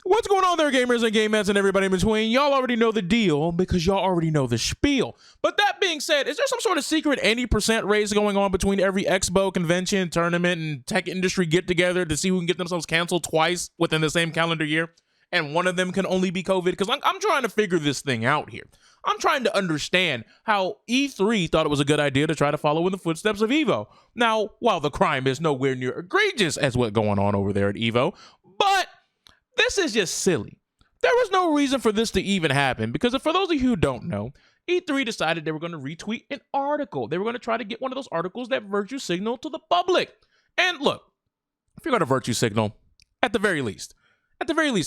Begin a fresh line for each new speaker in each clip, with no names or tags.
What's going on there, gamers and gameheads and everybody in between? Y'all already know the deal because y'all already know the spiel. But that being said, is there some sort of secret 80% race going on between every expo, convention, tournament, and tech industry get-together to see who can get themselves canceled twice within the same calendar year? And one of them can only be COVID? Because I'm trying to figure this thing out here. I'm trying to understand how E3 thought it was a good idea to try to follow in the footsteps of EVO. Now, while the crime is nowhere near egregious as what's going on over there at EVO, but this is just silly. There was no reason for this to even happen because for those of you who don't know, E3 decided they were going to retweet an article. They were going to try to get one of those articles that virtue signal to the public. And look, if you're going to virtue signal, at the very least,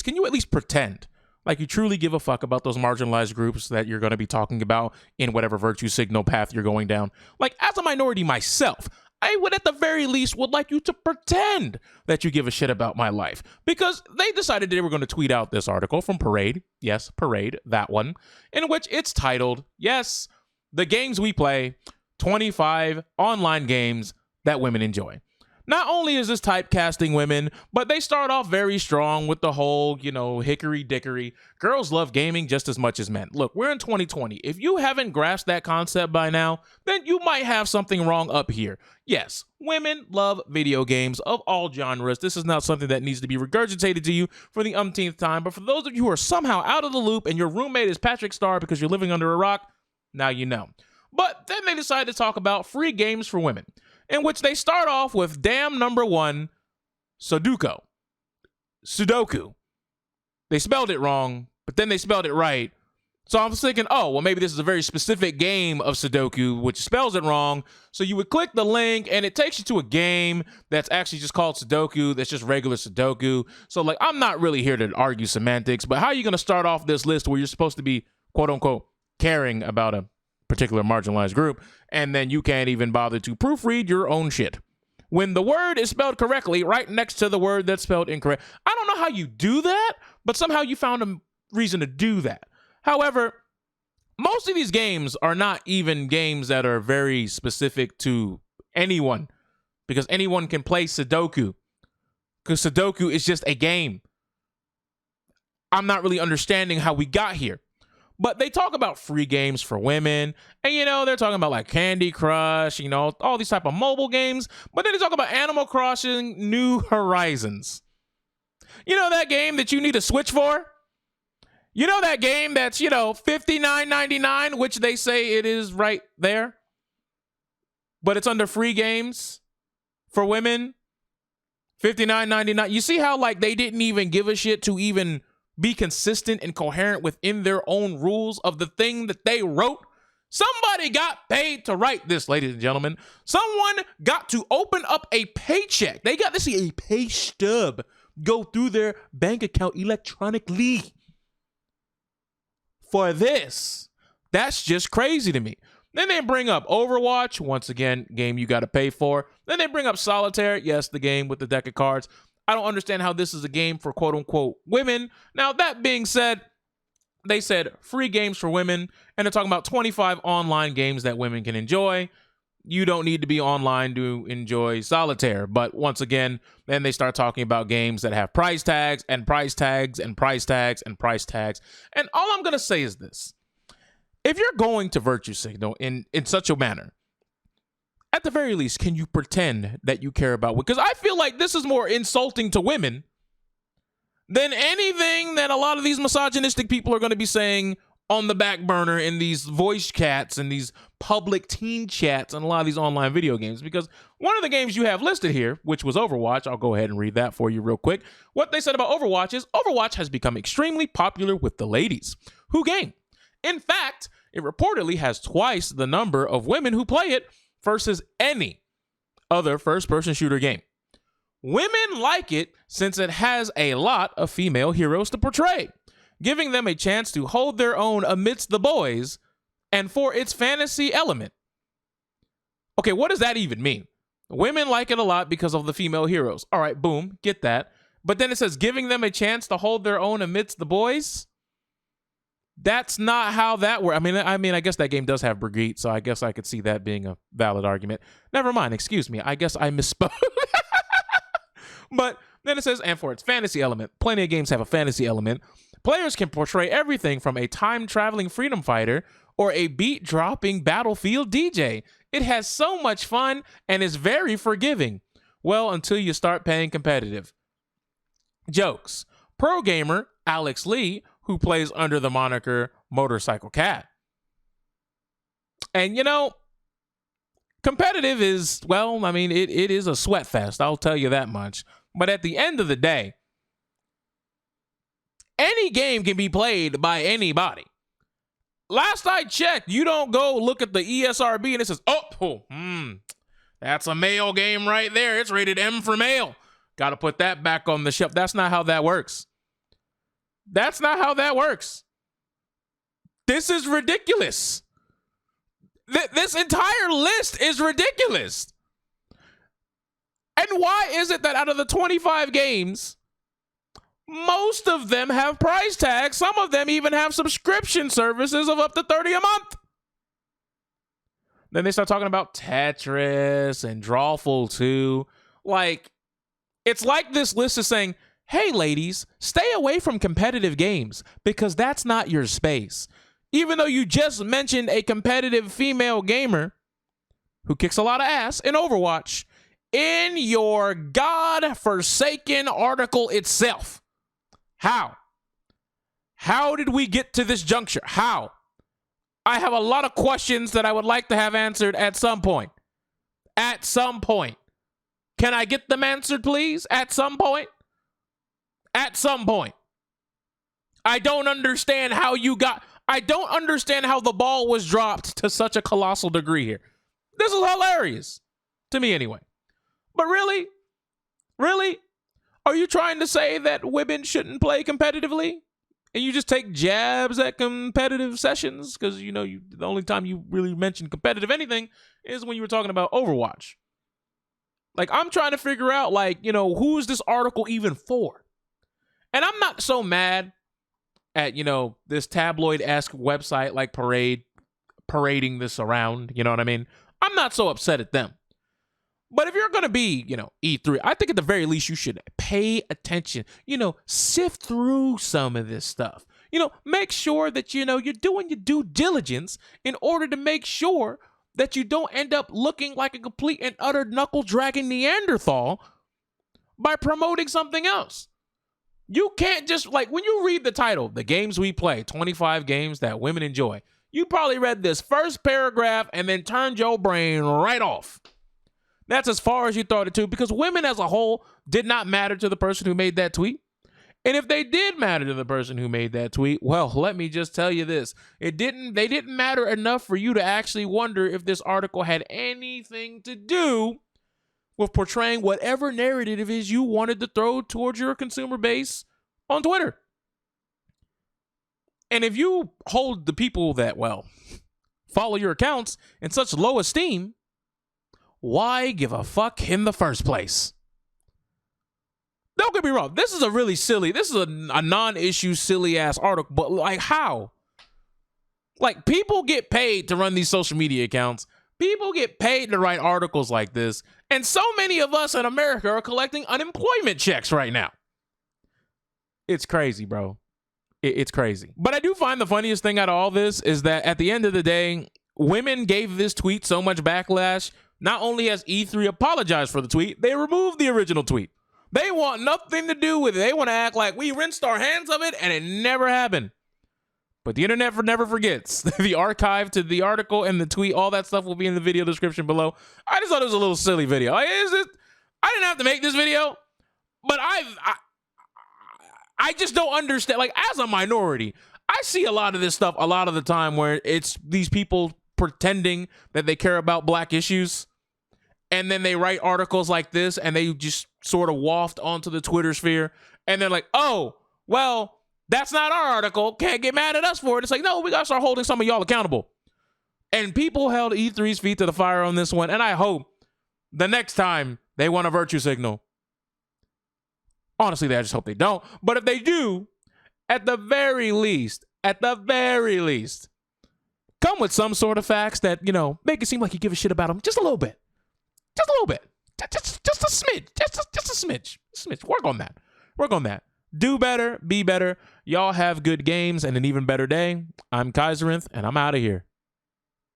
can you at least pretend like you truly give a fuck about those marginalized groups that you're going to be talking about in whatever virtue signal path you're going down? Like, as a minority myself, I would at the very least would like you to pretend that you give a shit about my life, because they decided they were going to tweet out this article from Parade. Yes, Parade, that one, in which it's titled, yes, the games we play, 25 online games that women enjoy. Not only is this typecasting women, but they start off very strong with the whole, hickory dickory. Girls love gaming just as much as men. Look, we're in 2020. If you haven't grasped that concept by now, then you might have something wrong up here. Yes, women love video games of all genres. This is not something that needs to be regurgitated to you for the umpteenth time. But for those of you who are somehow out of the loop and your roommate is Patrick Star because you're living under a rock, now you know. But then they decided to talk about free games for women, in which they start off with damn number one, Sudoku. They spelled it wrong, but then they spelled it right. So I was thinking, oh, well, maybe this is a very specific game of Sudoku, which spells it wrong. So you would click the link, and it takes you to a game that's actually just called Sudoku, that's just regular Sudoku. So, like, I'm not really here to argue semantics, but how are you going to start off this list where you're supposed to be, quote-unquote, caring about a particular marginalized group, and then you can't even bother to proofread your own shit when the word is spelled correctly right next to the word that's spelled incorrect? I don't know how you do that, but somehow you found a reason to do that. However, most of these games are not even games that are very specific to anyone, because anyone can play Sudoku, because Sudoku is just a game. I'm not really understanding how we got here. But they talk about free games for women, and, they're talking about, like, Candy Crush, all these type of mobile games, but then they talk about Animal Crossing New Horizons. That game that you need a Switch for? That game that's, $59.99, which they say it is right there, but it's under free games for women, $59.99. You see how, like, they didn't even give a shit to even be consistent and coherent within their own rules of the thing that they wrote? Somebody got paid to write this, ladies and gentlemen. Someone got to open up a paycheck. They got to see a pay stub go through their bank account electronically for this. That's just crazy to me. Then they bring up Overwatch, once again, game you got to pay for. Then they bring up Solitaire, yes, the game with the deck of cards. I don't understand how this is a game for quote-unquote women. Now, that being said, they said free games for women, and they're talking about 25 online games that women can enjoy. You don't need to be online to enjoy Solitaire. But once again, then they start talking about games that have price tags and price tags and price tags and price tags. And all I'm going to say is this. If you're going to virtue signal in such a manner, at the very least, can you pretend that you care about it? Because I feel like this is more insulting to women than anything that a lot of these misogynistic people are going to be saying on the back burner in these voice chats and these public teen chats and a lot of these online video games. Because one of the games you have listed here, which was Overwatch, I'll go ahead and read that for you real quick. What they said about Overwatch is Overwatch has become extremely popular with the ladies who game. In fact, it reportedly has twice the number of women who play it versus any other first-person shooter game. Women like it since it has a lot of female heroes to portray, giving them a chance to hold their own amidst the boys, and for its fantasy element. Okay, what does that even mean? Women like it a lot because of the female heroes. All right, boom, get that. But then it says giving them a chance to hold their own amidst the boys? That's not how that works. I mean, I guess that game does have Brigitte, so I guess I could see that being a valid argument. Never mind, excuse me. I guess I misspoke. But Then it says, and for its fantasy element, plenty of games have a fantasy element. Players can portray everything from a time-traveling freedom fighter or a beat-dropping battlefield DJ. It has so much fun and is very forgiving. Well, until you start paying competitive. Jokes. Pro gamer Alex Lee, who plays under the moniker Motorcycle Cat. And, you know, competitive is, well, I mean, it is a sweat fest. I'll tell you that much. But at the end of the day, any game can be played by anybody. Last I checked, you don't go look at the ESRB and it says, that's a male game right there. It's rated M for male. Got to put that back on the shelf. That's not how that works. That's not how that works. This is ridiculous. This entire list is ridiculous. And why is it that out of the 25 games, most of them have price tags? Some of them even have subscription services of up to $30 a month. Then they start talking about Tetris and Drawful 2. Like, it's like this list is saying, hey, ladies, stay away from competitive games because that's not your space. Even though you just mentioned a competitive female gamer who kicks a lot of ass in Overwatch in your God-forsaken article itself. How? How did we get to this juncture? How? I have a lot of questions that I would like to have answered at some point. At some point. Can I get them answered, please? At some point? At some point. I don't understand how I don't understand how the ball was dropped to such a colossal degree here. This is hilarious. To me, anyway. But really? Really? Are you trying to say that women shouldn't play competitively? And you just take jabs at competitive sessions? Because, you know, the only time you really mention competitive anything is when you were talking about Overwatch. Like, I'm trying to figure out, like, you know, who's this article even for? And I'm not so mad at, you know, this tabloid-esque website like parading this around, you know what I mean? I'm not so upset at them. But if you're going to be, you know, E3, I think at the very least you should pay attention, you know, sift through some of this stuff. You know, make sure that, you know, you're doing your due diligence in order to make sure that you don't end up looking like a complete and utter knuckle-dragging Neanderthal by promoting something else. You can't just, like, when you read the title, The Games We Play, 25 Games That Women Enjoy, you probably read this first paragraph and then turned your brain right off. That's as far as you thought it to, because women as a whole did not matter to the person who made that tweet. And if they did matter to the person who made that tweet, well, let me just tell you this. They didn't matter enough for you to actually wonder if this article had anything to do with portraying whatever narrative it is you wanted to throw towards your consumer base on Twitter. And if you hold the people that, well, follow your accounts in such low esteem, why give a fuck in the first place? Don't get me wrong. This is a really silly, this is a non-issue, silly-ass article, but like how? Like, people get paid to run these social media accounts. People get paid to write articles like this. And so many of us in America are collecting unemployment checks right now. It's crazy, bro. It's crazy. But I do find the funniest thing out of all this is that at the end of the day, women gave this tweet so much backlash. Not only has E3 apologized for the tweet, they removed the original tweet. They want nothing to do with it. They want to act like we rinsed our hands of it and it never happened. But the internet never forgets. The archive to the article and the tweet, all that stuff will be in the video description below. I just thought it was a little silly video. I didn't have to make this video, but I just don't understand. Like, as a minority, I see a lot of this stuff a lot of the time where it's these people pretending that they care about black issues, and then they write articles like this and they just sort of waft onto the Twitter sphere, and they're like, oh, well, that's not our article, can't get mad at us for it. It's like, no, we gotta start holding some of y'all accountable. And people held E3's feet to the fire on this one, and I hope the next time they want a virtue signal, honestly, I just hope they don't, but if they do, at the very least, come with some sort of facts that, you know, make it seem like you give a shit about them just a little bit. Just a little bit. Just a smidge. Just a smidge. Work on that. Work on that. Do better. Be better. Y'all have good games and an even better day. I'm Kaiserenth, and I'm out of here.